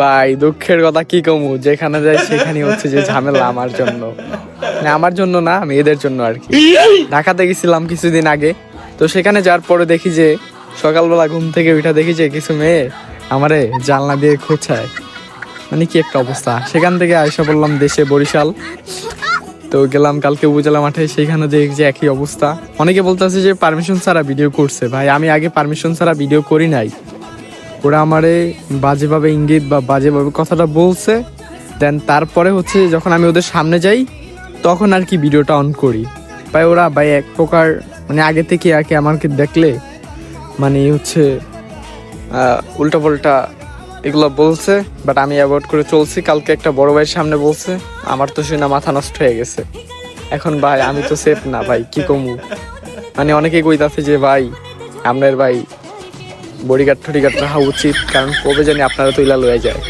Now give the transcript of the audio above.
ভাই দুঃখের কথা কি কমু, যেখানে যাই সেখানে হচ্ছে যে ঝামেলা আমার জন্য, মানে আমার জন্য না, মেয়েদের জন্য আর কি। ঢাকাতে গেছিলাম কিছুদিন আগে, তো সেখানে যাওয়ার পরে দেখি যে সকালবেলা ঘুম থেকে উঠা দেখি যে কিছু মেয়ে আমারে জানলা দিয়ে খোঁচায়, মানে কি একটা অবস্থা। সেখান থেকে আয়সা বললাম দেশে বরিশাল, তো গেলাম কালকে উপজেলা মাঠে, সেখানে দেখি যে একই অবস্থা। অনেকে বলতেছে যে পারমিশন ছাড়া ভিডিও করছে, ভাই আমি আগে পারমিশন ছাড়া ভিডিও করি নাই, ওরা আমারে বাজেভাবে ইঙ্গিত বা বাজেভাবে কথাটা বলছে, দেন তারপরে হচ্ছে যখন আমি ওদের সামনে যাই তখন আর কি ভিডিওটা অন করি। ভাই ওরা ভাই এক প্রকার মানে আগে থেকে আর কি আমাকে দেখলে মানে হচ্ছে উল্টা পাল্টা এগুলো বলছে, বাট আমি অ্যাভয়েড করে চলছি। কালকে একটা বড় ভাইয়ের সামনে বলছে, আমার তো শুনে মাথা নষ্ট হয়ে গেছে। এখন ভাই আমি তো সেফ না ভাই, কি কমু। মানে অনেকে কইতাছে যে ভাই আপনার ভাই বডিগার্ড টডিগার্ড রাখা উচিত, কারণ কবে জানি আপনারা তৈলা লয়ে যায়।